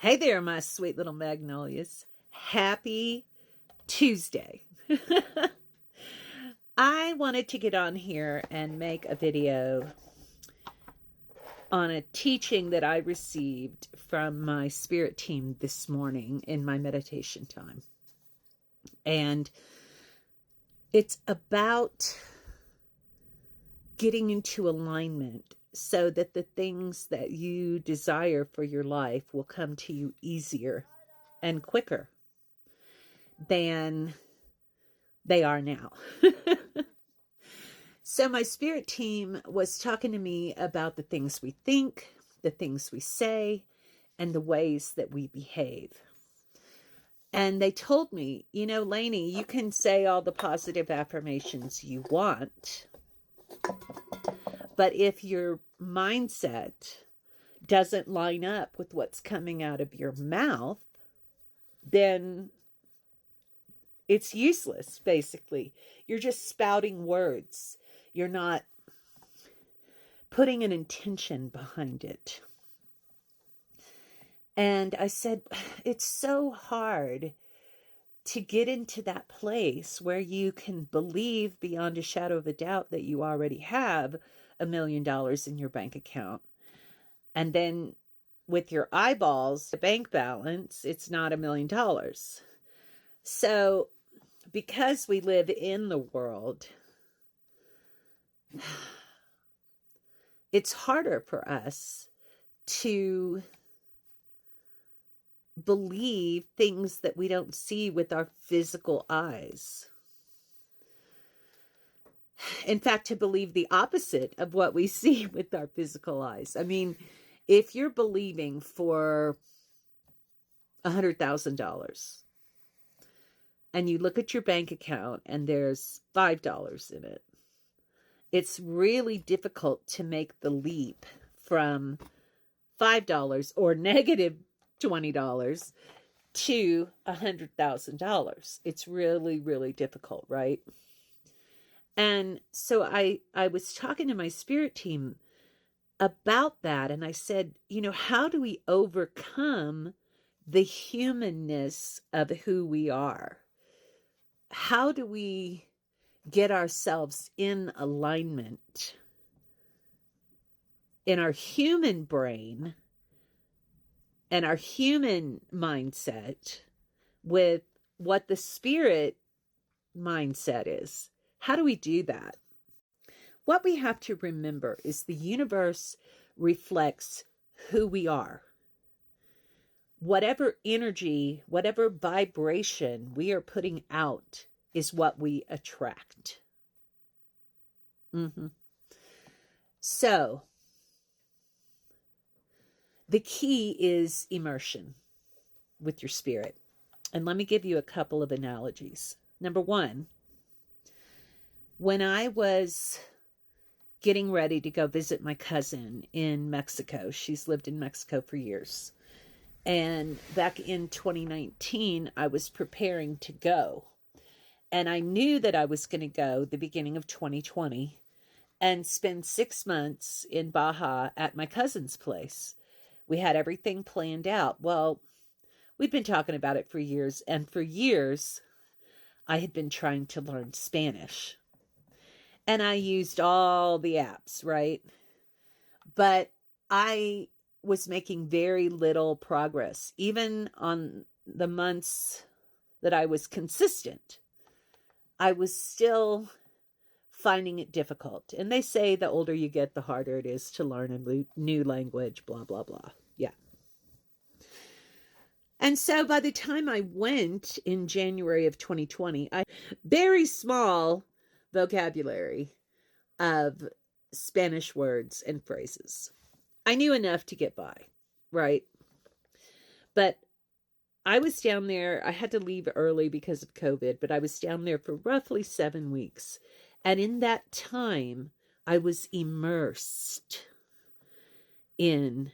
Hey there, my sweet little magnolias. Happy Tuesday. I wanted to get on here and make a video on a teaching that I received from my spirit team this morning in my meditation time. And it's about getting into alignment so that the things that you desire for your life will come to you easier and quicker than they are now. So my spirit team was talking to me about the things we think, the things we say, and the ways that we behave. And they told me, Lainey, you can say all the positive affirmations you want, but if your mindset doesn't line up with what's coming out of your mouth, then it's useless, basically. You're just spouting words. You're not putting an intention behind it. And I said, it's so hard to get into that place where you can believe beyond a shadow of a doubt that you already have $1 million in your bank account. And then with your eyeballs, the bank balance, it's not $1 million. So because we live in the world, it's harder for us to believe things that we don't see with our physical eyes. In fact, to believe the opposite of what we see with our physical eyes. I mean, if you're believing for $100,000 and you look at your bank account and there's $5 in it, it's really difficult to make the leap from $5 or negative $20 to $100,000. It's really, really difficult, right? And so I was talking to my spirit team about that, and I said, how do we overcome the humanness of who we are? How do we get ourselves in alignment in our human brain and our human mindset with what the spirit mindset is? How do we do that? What we have to remember is the universe reflects who we are. Whatever energy, whatever vibration we are putting out is what we attract. So, the key is immersion with your spirit. And let me give you a couple of analogies. Number one, when I was getting ready to go visit my cousin in Mexico, she's lived in Mexico for years. And back in 2019, I was preparing to go. And I knew that I was going to go the beginning of 2020 and spend 6 months in Baja at my cousin's place. We had everything planned out. Well, we'd been talking about it for years. And for years, I had been trying to learn Spanish. And I used all the apps, right? But I was making very little progress. Even on the months that I was consistent, I was still finding it difficult. And they say the older you get, the harder it is to learn a new language, blah, blah, blah. Yeah. And so by the time I went in January of 2020, I very small vocabulary of Spanish words and phrases. I knew enough to get by, right? But I was down there. I had to leave early because of COVID, but I was down there for roughly 7 weeks. And in that time, I was immersed in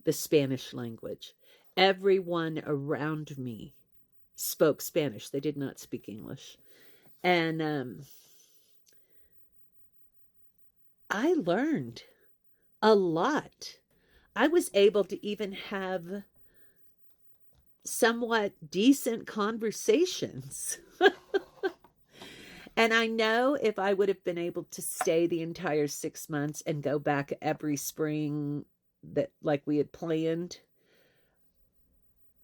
the Spanish language. Everyone around me spoke Spanish. They did not speak English. And I learned a lot. I was able to even have somewhat decent conversations. And I know if I would have been able to stay the entire 6 months and go back every spring that like we had planned,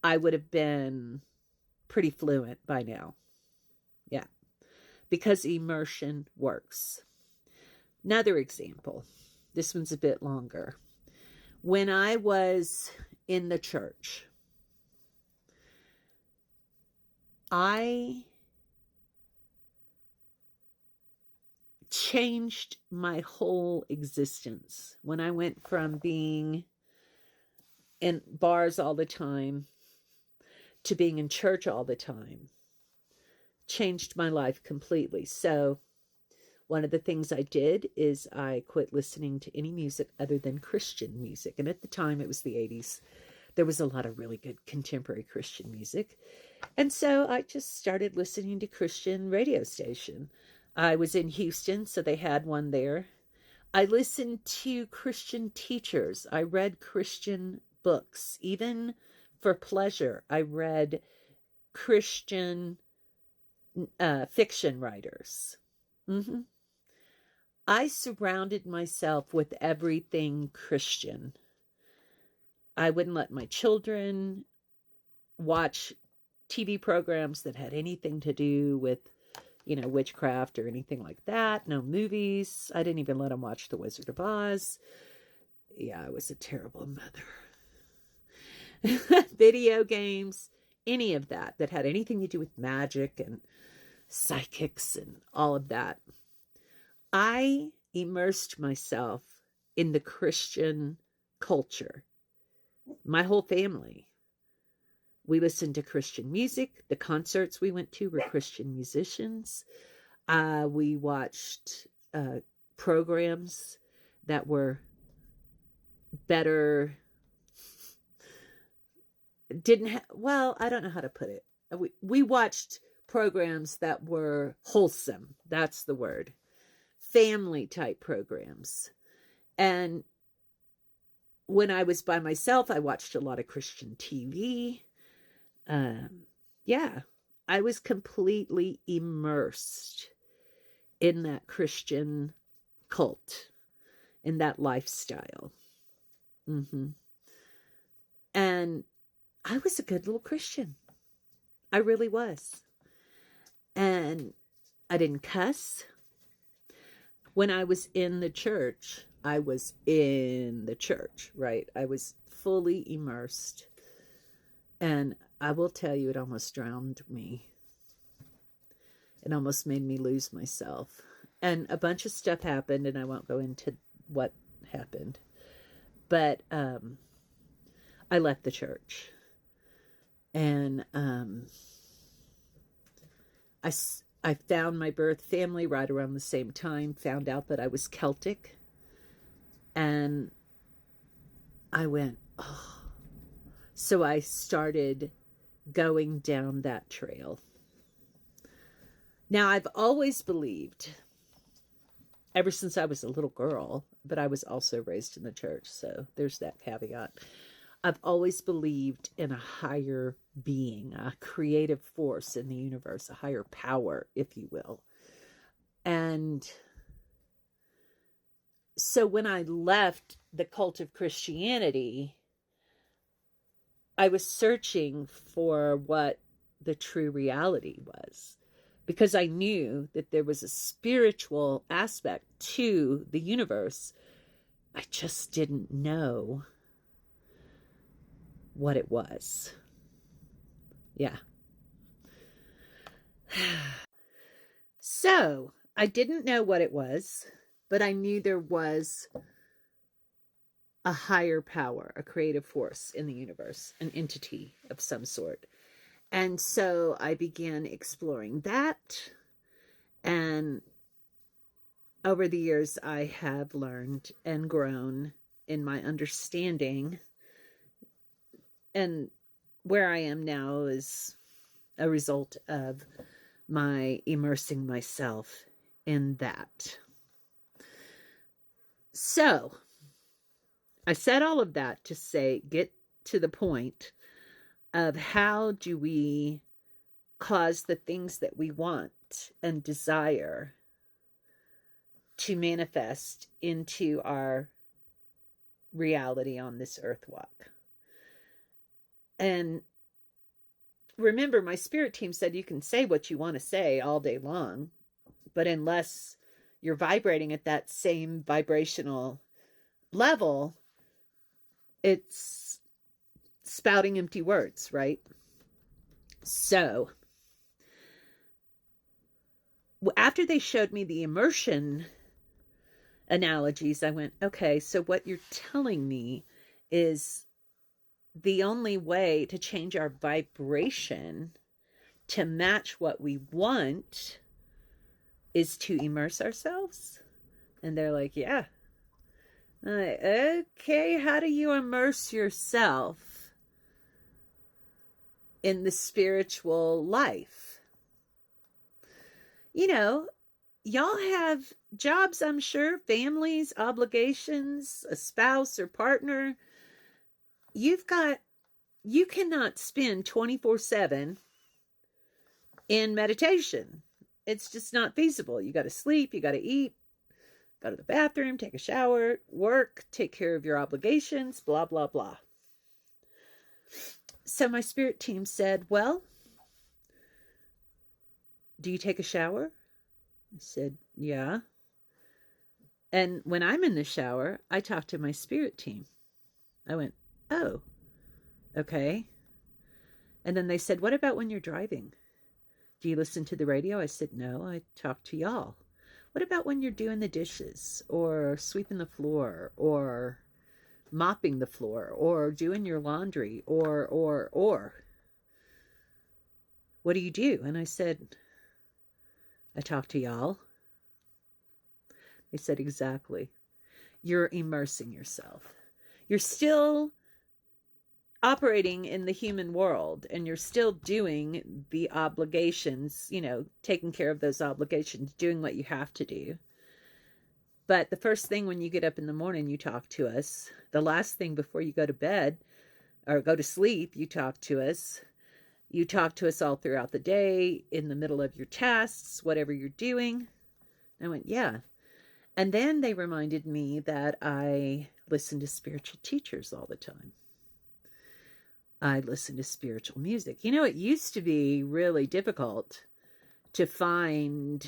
I would have been pretty fluent by now. Yeah, because immersion works. Another example. This one's a bit longer. When I was in the church, I changed my whole existence when I went from being in bars all the time to being in church all the time. Changed my life completely. So one of the things I did is I quit listening to any music other than Christian music. And at the time, it was the 80s. There was a lot of really good contemporary Christian music. And so I just started listening to Christian radio station. I was in Houston, so they had one there. I listened to Christian teachers. I read Christian books. Even for pleasure, I read Christian fiction writers. Mm-hmm. I surrounded myself with everything Christian. I wouldn't let my children watch TV programs that had anything to do with, witchcraft or anything like that. No movies. I didn't even let them watch The Wizard of Oz. Yeah, I was a terrible mother. Video games, any of that had anything to do with magic and psychics and all of that. I immersed myself in the Christian culture. My whole family. We listened to Christian music. The concerts we went to were Christian musicians. We watched programs that were better. I don't know how to put it. We watched programs that were wholesome. That's the word. Family type programs. And when I was by myself, I watched a lot of Christian TV. Yeah, I was completely immersed in that Christian cult, in that lifestyle. Mm-hmm. And I was a good little Christian. I really was. And I didn't cuss. When I was in the church, I was in the church, right? I was fully immersed. And I will tell you, it almost drowned me. It almost made me lose myself. And a bunch of stuff happened, and I won't go into what happened. But I left the church. And I found my birth family right around the same time, found out that I was Celtic. And I went, oh. So I started going down that trail. Now, I've always believed, ever since I was a little girl, but I was also raised in the church, so there's that caveat. I've always believed in a higher being, a creative force in the universe, a higher power, if you will. And so when I left the cult of Christianity, I was searching for what the true reality was, because I knew that there was a spiritual aspect to the universe. I just didn't know what it was. Yeah. So I didn't know what it was, but I knew there was a higher power, a creative force in the universe, an entity of some sort. And so I began exploring that. And over the years, I have learned and grown in my understanding. And where I am now is a result of my immersing myself in that. So I said all of that to say, get to the point of how do we cause the things that we want and desire to manifest into our reality on this earth walk. And remember, my spirit team said you can say what you want to say all day long, but unless you're vibrating at that same vibrational level, it's spouting empty words, right? So after they showed me the immersion analogies, I went, okay, so what you're telling me is the only way to change our vibration to match what we want is to immerse ourselves. And they're like, yeah. I'm like, okay, how do you immerse yourself in the spiritual life? You know, y'all have jobs, I'm sure, families, obligations, a spouse or partner. You cannot spend 24/7 in meditation. It's just not feasible. You got to sleep, you got to eat, go to the bathroom, take a shower, work, take care of your obligations, blah, blah, blah. So my spirit team said, well, do you take a shower? I said, yeah. And when I'm in the shower, I talk to my spirit team. I went, oh, okay. And then they said, what about when you're driving? Do you listen to the radio? I said, no, I talk to y'all. What about when you're doing the dishes or sweeping the floor or mopping the floor or doing your laundry or? What do you do? And I said, I talk to y'all. They said, exactly. You're immersing yourself. You're still operating in the human world and you're still doing the obligations, you know, taking care of those obligations, doing what you have to do. But the first thing when you get up in the morning, you talk to us. The last thing before you go to bed or go to sleep, you talk to us. You talk to us all throughout the day, in the middle of your tasks, whatever you're doing. I went, yeah. And then they reminded me that I listen to spiritual teachers all the time. I listen to spiritual music. You know, it used to be really difficult to find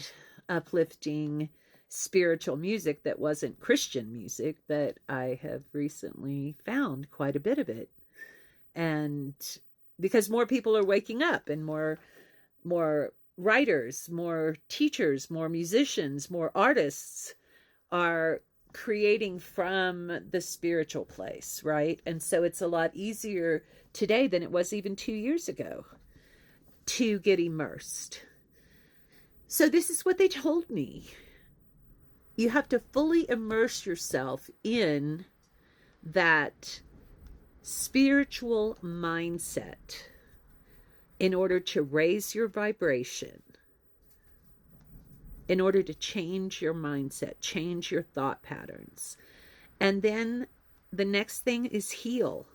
uplifting spiritual music that wasn't Christian music, but I have recently found quite a bit of it. And because more people are waking up and more writers, more teachers, more musicians, more artists are creating from the spiritual place, right? And so it's a lot easier today than it was even 2 years ago to get immersed. So this is what they told me. You have to fully immerse yourself in that spiritual mindset in order to raise your vibration, in order to change your mindset, change your thought patterns. And then the next thing is heal.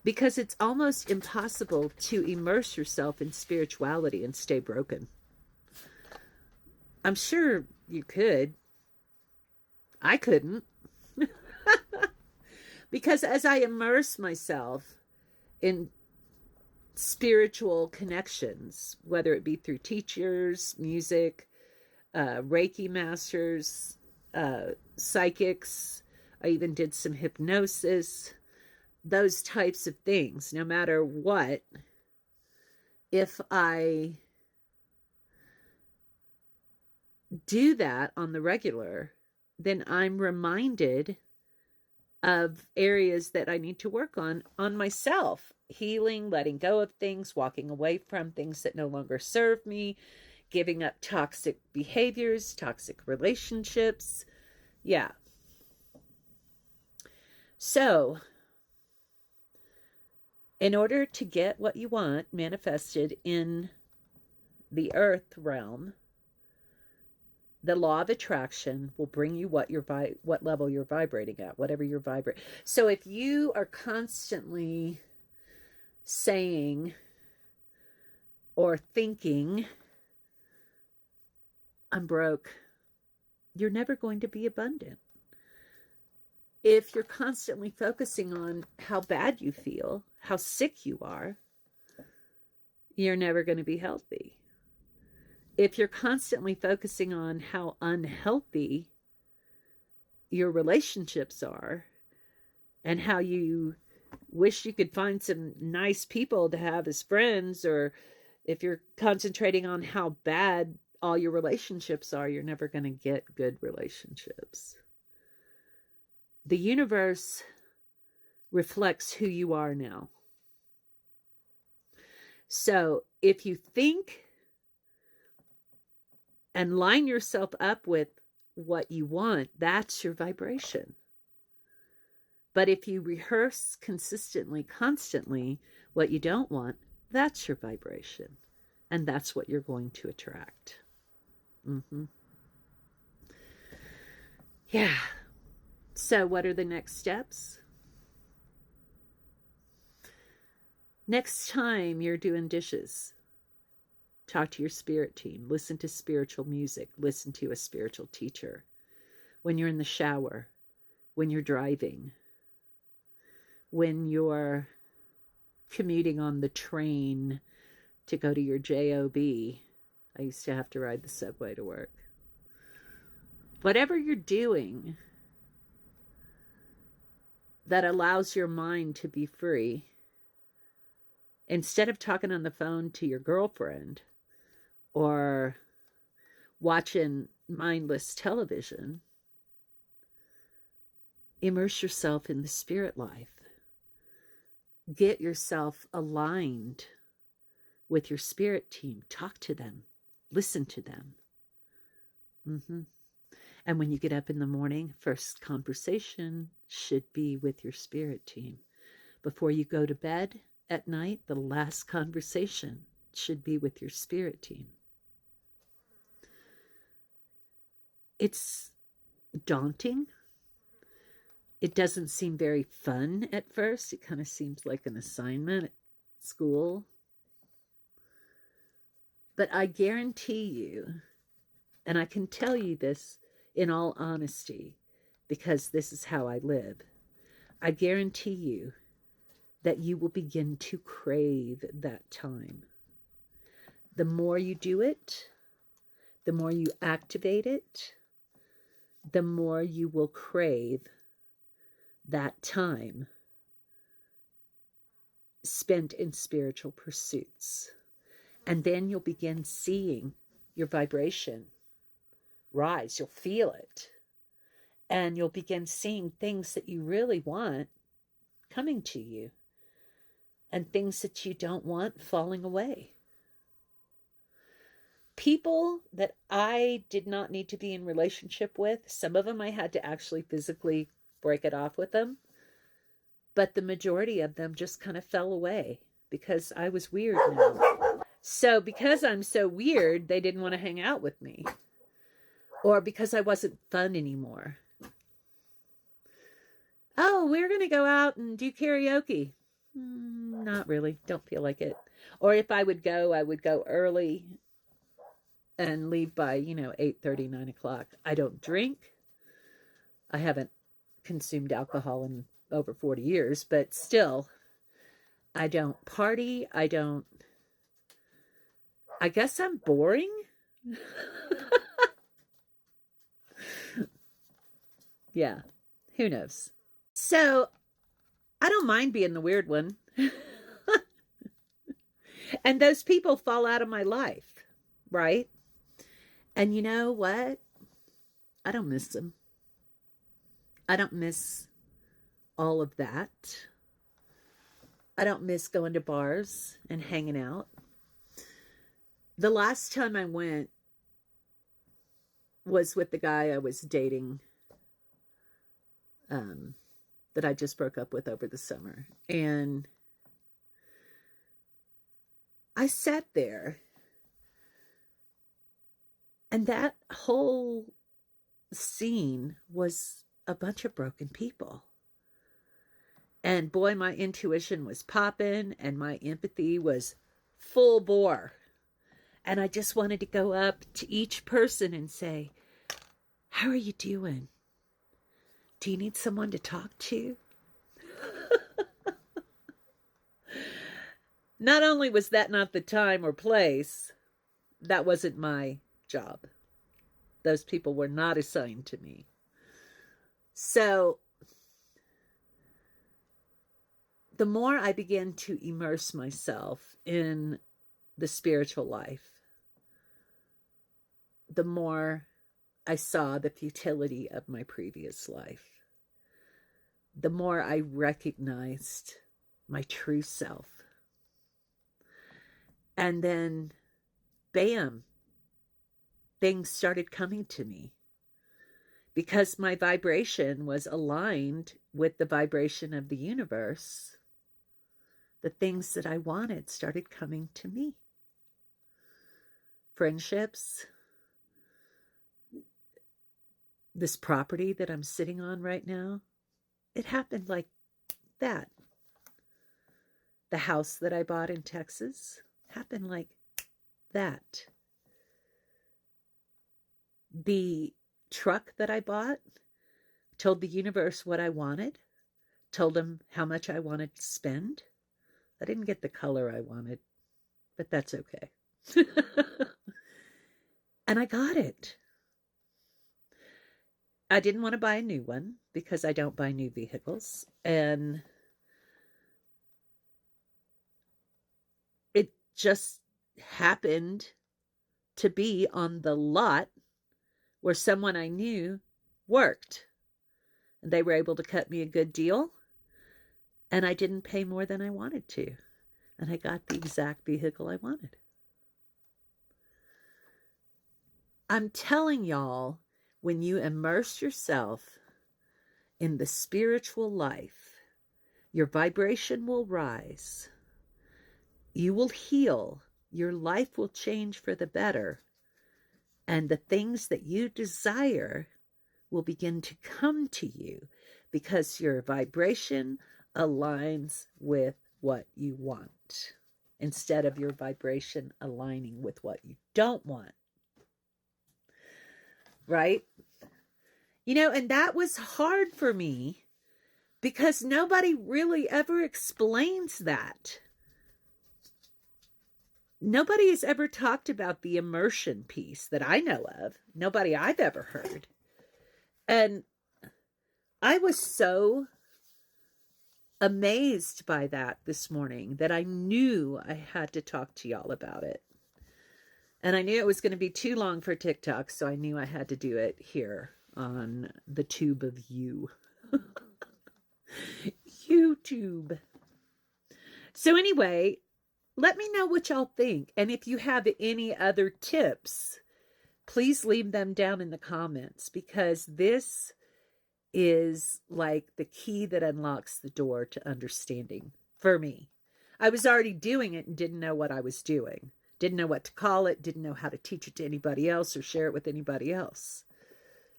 Because it's almost impossible to immerse yourself in spirituality and stay broken. I'm sure you could. I couldn't. Because as I immerse myself in spiritual connections, whether it be through teachers, music, Reiki masters, psychics, I even did some hypnosis, those types of things, no matter what, if I do that on the regular, then I'm reminded of areas that I need to work on myself. Healing, letting go of things, walking away from things that no longer serve me, giving up toxic behaviors, toxic relationships. Yeah. So, in order to get what you want manifested in the earth realm, the law of attraction will bring you what level you're vibrating at, whatever you're vibrating. So if you are constantly saying or thinking, I'm broke, you're never going to be abundant. If you're constantly focusing on how bad you feel, how sick you are, you're never going to be healthy. If you're constantly focusing on how unhealthy your relationships are and how you wish you could find some nice people to have as friends, or if you're concentrating on how bad all your relationships are, you're never going to get good relationships. The universe reflects who you are now. So if you think and line yourself up with what you want, that's your vibration. But if you rehearse consistently, constantly, what you don't want, that's your vibration. And that's what you're going to attract. Yeah. So what are the next steps? Next time you're doing dishes, talk to your spirit team, listen to spiritual music, listen to a spiritual teacher. When you're in the shower, when you're driving, when you're commuting on the train to go to your job. I used to have to ride the subway to work. Whatever you're doing that allows your mind to be free, instead of talking on the phone to your girlfriend or watching mindless television, immerse yourself in the spirit life. Get yourself aligned with your spirit team. Talk to them. Listen to them. And when you get up in the morning, first conversation should be with your spirit team. Before you go to bed at night, the last conversation should be with your spirit team. It's daunting. It doesn't seem very fun at first. It kind of seems like an assignment at school. But I guarantee you, and I can tell you this in all honesty, because this is how I live, I guarantee you that you will begin to crave that time. The more you do it, the more you activate it, the more you will crave that time spent in spiritual pursuits. And then you'll begin seeing your vibration rise. You'll feel it. And you'll begin seeing things that you really want coming to you, and things that you don't want falling away. People that I did not need to be in relationship with, some of them I had to actually physically break it off with them, but the majority of them just kind of fell away because I was weird now. So because I'm so weird, they didn't want to hang out with me, or because I wasn't fun anymore. Oh, we're going to go out and do karaoke. Not really. Don't feel like it. Or if I would go early and leave by, 8:30, 9 o'clock. I don't drink. I haven't consumed alcohol in over 40 years, but still, I don't party. I guess I'm boring. Yeah, who knows? So I don't mind being the weird one. And those people fall out of my life, right? And you know what? I don't miss them. I don't miss all of that. I don't miss going to bars and hanging out. The last time I went was with the guy I was dating, that I just broke up with over the summer. And I sat there, and that whole scene was a bunch of broken people. And boy, my intuition was popping and my empathy was full bore. And I just wanted to go up to each person and say, how are you doing? Do you need someone to talk to? Not only was that not the time or place, that wasn't my job. Those people were not assigned to me. So the more I began to immerse myself in the spiritual life, the more I saw the futility of my previous life. The more I recognized my true self. And then, bam, things started coming to me. Because my vibration was aligned with the vibration of the universe, the things that I wanted started coming to me. Friendships, this property that I'm sitting on right now, it happened like that. The house that I bought in Texas happened like that. The truck that I bought, told the universe what I wanted, told him how much I wanted to spend. I didn't get the color I wanted, but that's okay. And I got it. I didn't want to buy a new one because I don't buy new vehicles. And it just happened to be on the lot where someone I knew worked. And they were able to cut me a good deal. And I didn't pay more than I wanted to. And I got the exact vehicle I wanted. I'm telling y'all, when you immerse yourself in the spiritual life, your vibration will rise. You will heal. Your life will change for the better. And the things that you desire will begin to come to you because your vibration aligns with what you want instead of your vibration aligning with what you don't want. Right? You know, and that was hard for me because nobody really ever explains that. Nobody has ever talked about the immersion piece that I know of. Nobody I've ever heard. And I was so amazed by that this morning that I knew I had to talk to y'all about it. And I knew it was going to be too long for TikTok, so I knew I had to do it here on the tube of you. YouTube. So anyway, let me know what y'all think. And if you have any other tips, please leave them down in the comments because this is like the key that unlocks the door to understanding for me. I was already doing it and didn't know what I was doing. Didn't know what to call it. Didn't know how to teach it to anybody else or share it with anybody else.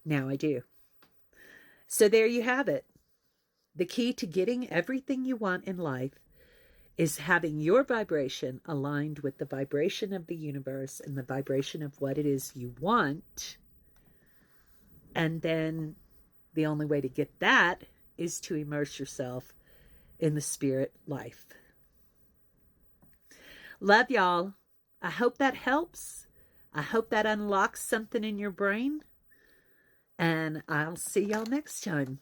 Now I do. So there you have it. The key to getting everything you want in life is having your vibration aligned with the vibration of the universe and the vibration of what it is you want. And then the only way to get that is to immerse yourself in the spirit life. Love y'all. I hope that helps. I hope that unlocks something in your brain. And I'll see y'all next time.